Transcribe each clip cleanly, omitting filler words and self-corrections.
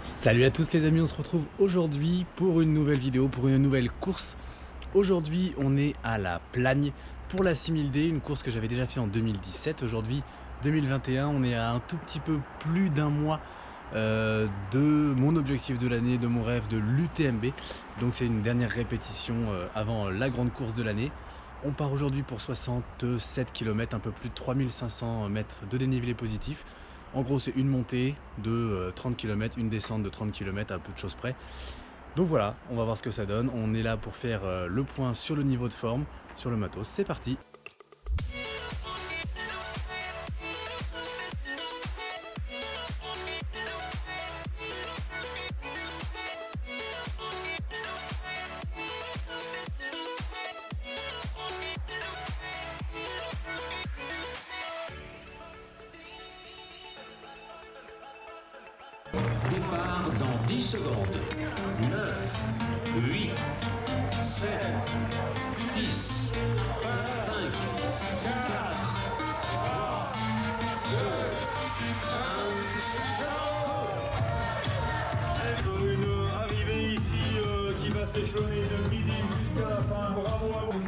Salut à tous les amis, on se retrouve aujourd'hui pour une nouvelle vidéo, pour une nouvelle course. Aujourd'hui on est à la Plagne pour la 6000D, une course que j'avais déjà fait en 2017. Aujourd'hui 2021, on est à un tout petit peu plus d'un mois de mon objectif de l'année, de mon rêve de l'UTMB. Donc c'est une dernière répétition avant la grande course de l'année. On part aujourd'hui pour 67 km, un peu plus de 3500 mètres de dénivelé positif. En gros, c'est une montée de 30 km, une descente de 30 km à peu de choses près. Donc voilà, on va voir ce que ça donne. On est là pour faire le point sur le niveau de forme, sur le matos. C'est parti! Départ dans 10 secondes. 9, 8, 7, 6, 5, 4, 2, 1. Une arrivée ici qui va s'échelonner de midi jusqu'à la fin. Bravo à vous.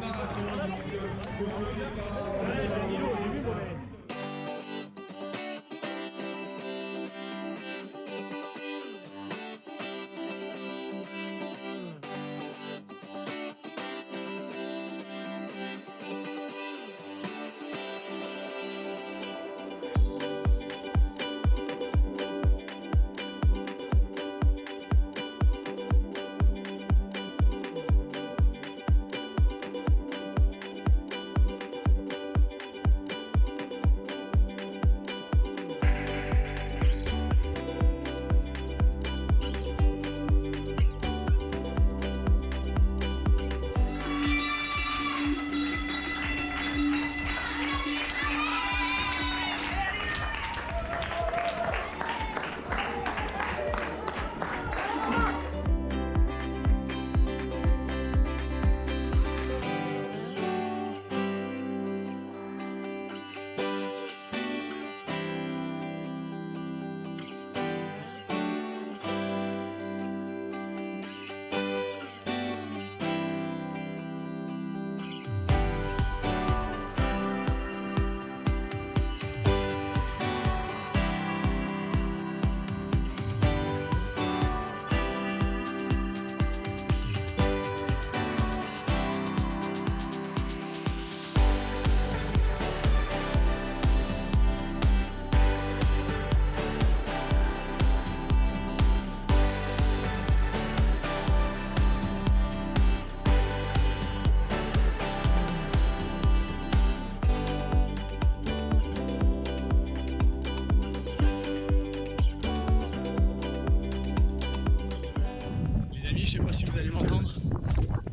Les amis, je sais pas si vous allez m'entendre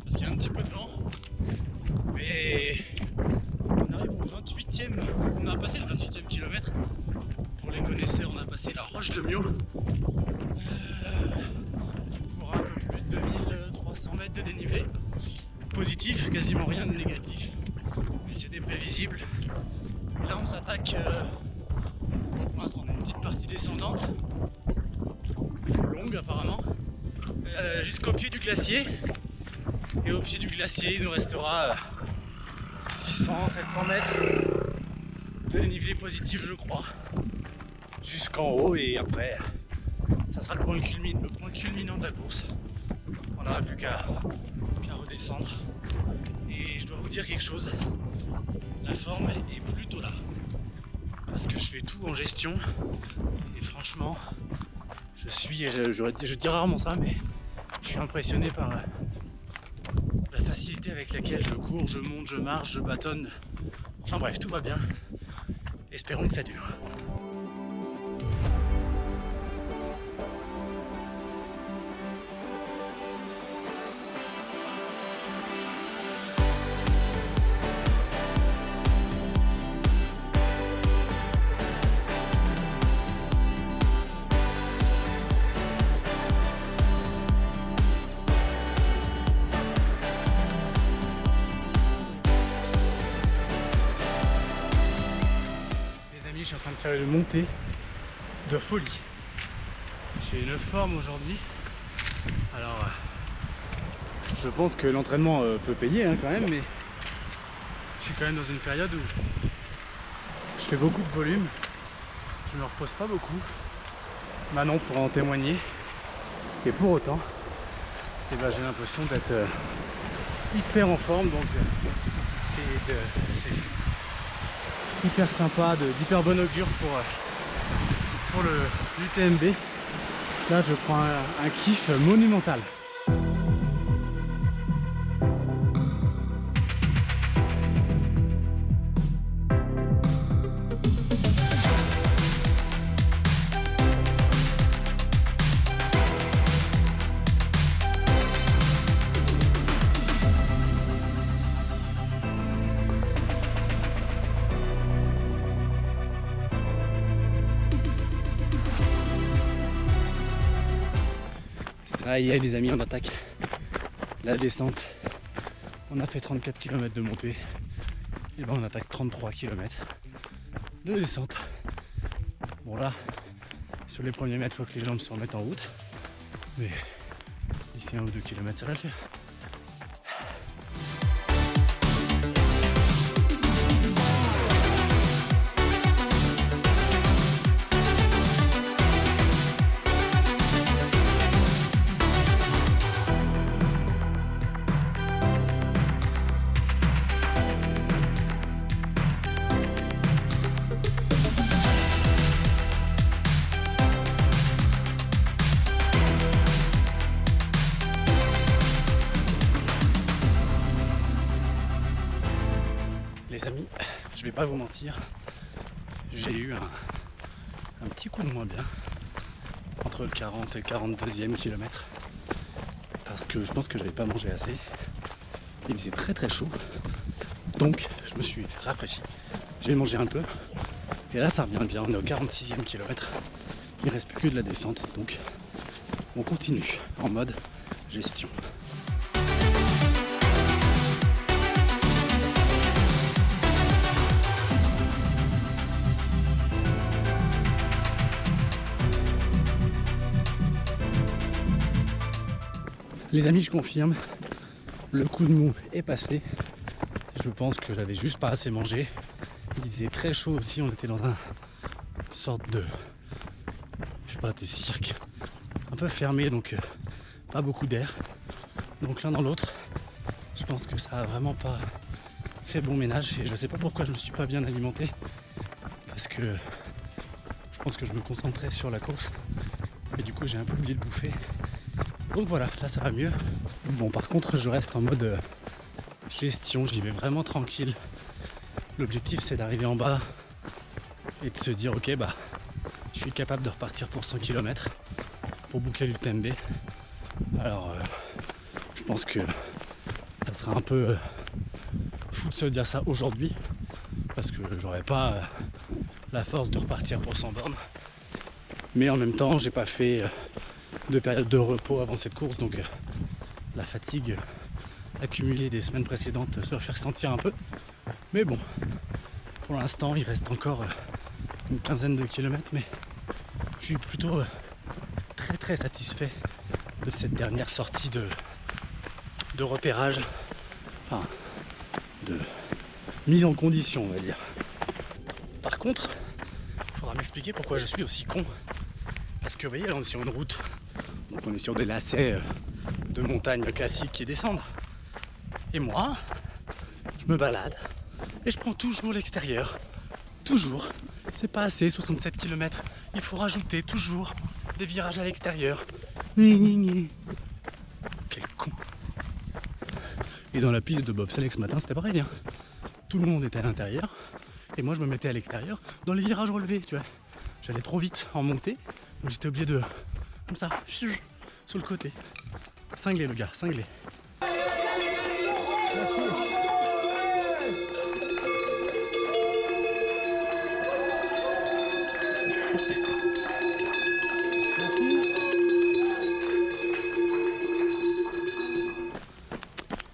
parce qu'il y a un petit peu de vent, mais on arrive au 28e, on a passé le 28e kilomètre. Pour les connaisseurs, on a passé la Roche de Mio pour un peu plus de 2300 mètres de dénivelé positif, quasiment rien de négatif, mais c'était prévisible. Et là on s'attaque, pour l'instant on a une petite partie descendante, longue apparemment, jusqu'au pied du glacier. Et au pied du glacier il nous restera 600-700 mètres de dénivelé positif, je crois, jusqu'en haut, et après ça sera le point culminant de la course. On n'aura plus qu'à redescendre, et je dois vous dire quelque chose, la forme est plutôt là parce que je fais tout en gestion et franchement je dis rarement ça, mais je suis impressionné par la facilité avec laquelle je cours, je monte, je marche, je bâtonne. Enfin bref, tout va bien. Espérons que ça dure. je suis en train de faire une montée de folie. Je J'ai une forme aujourd'hui. Alors, je pense que l'entraînement peut payer hein, quand même, mais je suis quand même dans une période où je fais beaucoup de volume. Je me repose pas beaucoup. Manon pourra en témoigner. Et pour autant, eh ben, j'ai l'impression d'être hyper en forme. Donc c'est hyper sympa, d'hyper bon augure pour l'UTMB. Là, je prends un kiff monumental. Aïe aïe les amis, on attaque la descente. On a fait 34 km de montée. Et ben on attaque 33 km de descente. Bon là, sur les premiers mètres, il faut que les jambes se remettent en route. Mais d'ici 1 ou 2 km, ça va le faire. Les amis, je vais pas vous mentir, j'ai eu un petit coup de moins bien entre le 40 et le 42e kilomètre parce que je pense que j'avais pas mangé assez. Il faisait très très chaud, donc je me suis rafraîchi, j'ai mangé un peu et là ça revient bien, on est au 46e kilomètre, il reste plus que de la descente, donc on continue en mode gestion. Les amis, je confirme, le coup de mou est passé. Je pense que j'avais juste pas assez mangé. Il faisait très chaud aussi, on était dans une sorte de, je sais pas, de cirque un peu fermé, donc pas beaucoup d'air. Donc l'un dans l'autre, je pense que ça a vraiment pas fait bon ménage. Et je sais pas pourquoi je me suis pas bien alimenté, parce que je pense que je me concentrais sur la course et du coup j'ai un peu oublié de bouffer. Donc voilà, là ça va mieux. Bon, par contre je reste en mode gestion, j'y vais vraiment tranquille. L'objectif c'est d'arriver en bas et de se dire ok bah je suis capable de repartir pour 100 km pour boucler l'UTMB. Alors je pense que ça sera un peu fou de se dire ça aujourd'hui parce que j'aurais pas la force de repartir pour 100 bornes. Mais en même temps j'ai pas fait de période de repos avant cette course, donc la fatigue accumulée des semaines précédentes se va faire sentir un peu. Mais bon, pour l'instant il reste encore une quinzaine de kilomètres, mais je suis plutôt très très satisfait de cette dernière sortie de repérage, enfin de mise en condition on va dire. Par contre, il faudra m'expliquer pourquoi je suis aussi con. Parce que vous voyez là on est sur une route, donc on est sur des lacets de montagne classiques qui descendent. Et moi, je me balade et je prends toujours l'extérieur. Toujours. C'est pas assez, 67 km. Il faut rajouter toujours des virages à l'extérieur. Quel con. Et dans la piste de bobsleigh ce matin, c'était pareil. Hein. Tout le monde était à l'intérieur et moi je me mettais à l'extérieur dans les virages relevés, tu vois. J'allais trop vite en montée, donc j'étais obligé de, comme ça, sur le côté. Cinglé le gars, cinglé.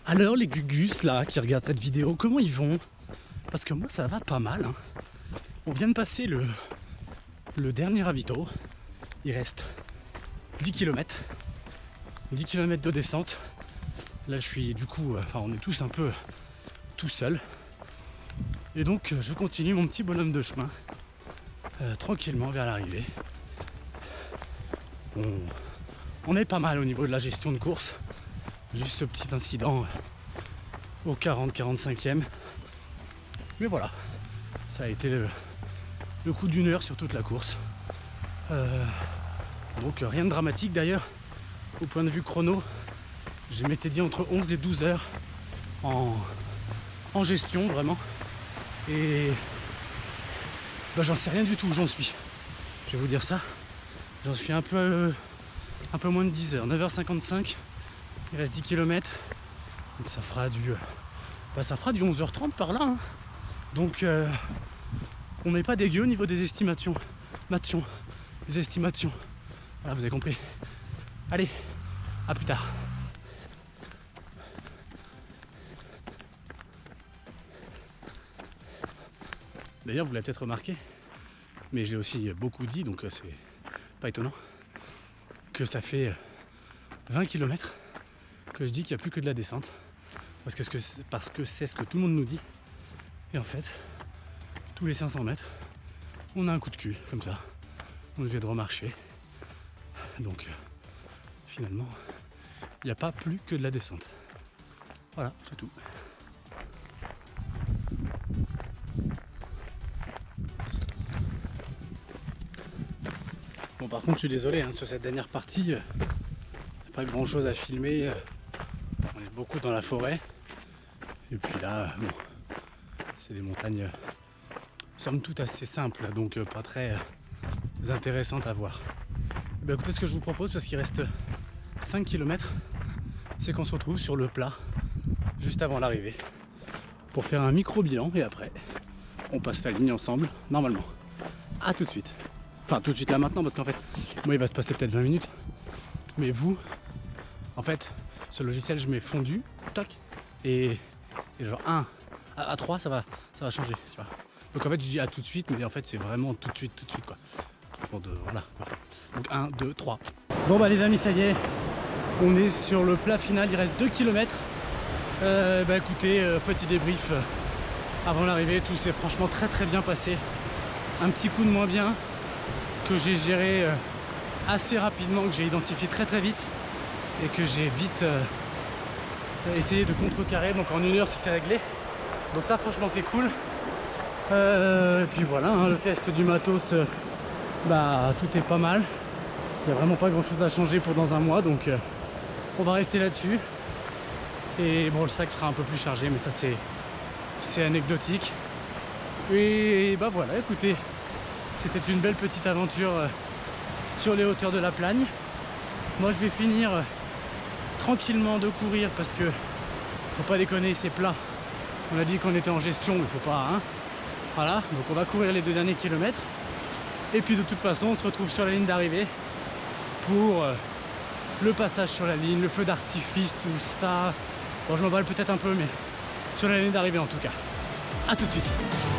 Alors les gugus là qui regardent cette vidéo, comment ils vont? Parce que moi ça va pas mal. Hein. On vient de passer le dernier ravito. Il reste 10 km. 10 km de descente. Là je suis du coup, on est tous un peu tout seuls. Et donc je continue mon petit bonhomme de chemin tranquillement vers l'arrivée. On est pas mal au niveau de la gestion de course. Juste ce petit incident au 40-45e. Mais voilà, ça a été le coup d'une heure sur toute la course. Donc rien de dramatique d'ailleurs. Au point de vue chrono, je m'étais dit entre 11 et 12 heures en gestion vraiment. Et j'en sais rien du tout où j'en suis. Je vais vous dire ça. J'en suis un peu moins de 10 heures. 9h55. Il reste 10 km. Donc ça fera du 11h30 par là. Hein. Donc on n'est pas dégueu au niveau des estimations. Les estimations. Voilà, vous avez compris. Allez, à plus tard. D'ailleurs, vous l'avez peut-être remarqué, mais je l'ai aussi beaucoup dit, donc c'est pas étonnant, que ça fait 20 km que je dis qu'il n'y a plus que de la descente, parce que c'est ce que tout le monde nous dit. Et en fait, tous les 500 mètres, on a un coup de cul, comme ça. On vient de remarcher. Donc, finalement, il n'y a pas plus que de la descente. Voilà, c'est tout. Bon, par contre, je suis désolé, hein, sur cette dernière partie, il n'y a pas grand chose à filmer. On est beaucoup dans la forêt. Et puis là, bon, c'est des montagnes, somme toute assez simples, donc pas très intéressantes à voir. Ben, écoutez, ce que je vous propose, parce qu'il reste 5 km, c'est qu'on se retrouve sur le plat, juste avant l'arrivée, pour faire un micro-bilan, et après, on passe la ligne ensemble, normalement. À tout de suite. Enfin, tout de suite là maintenant, parce qu'en fait, moi il va se passer peut-être 20 minutes. Mais vous, en fait, ce logiciel, je mets fondu, toc, et genre 1 à 3, ça va changer, tu vois. Donc en fait, je dis à tout de suite, mais en fait, c'est vraiment tout de suite, quoi. Voilà. Donc 1, 2, 3. Bon bah les amis, ça y est, on est sur le plat final, il reste 2 km. Écoutez, petit débrief avant l'arrivée, tout s'est franchement très bien passé. Un petit coup de moins bien que j'ai géré assez rapidement, que j'ai identifié très vite et que j'ai vite essayé de contrecarrer. Donc en 1 heure c'était réglé. Donc ça franchement c'est cool. Et puis voilà, hein, le test du matos, tout est pas mal. Il n'y a vraiment pas grand chose à changer pour dans un mois, donc on va rester là-dessus. Et bon, le sac sera un peu plus chargé, mais ça c'est anecdotique. Et bah voilà, écoutez, c'était une belle petite aventure sur les hauteurs de la Plagne. Moi je vais finir tranquillement de courir parce que faut pas déconner, c'est plat. On a dit qu'on était en gestion, mais faut pas, hein. Voilà, donc on va courir les 2 derniers kilomètres. Et puis de toute façon, on se retrouve sur la ligne d'arrivée pour le passage sur la ligne, le feu d'artifice, tout ça. Bon, je m'emballe peut-être un peu, mais sur la ligne d'arrivée en tout cas. A tout de suite.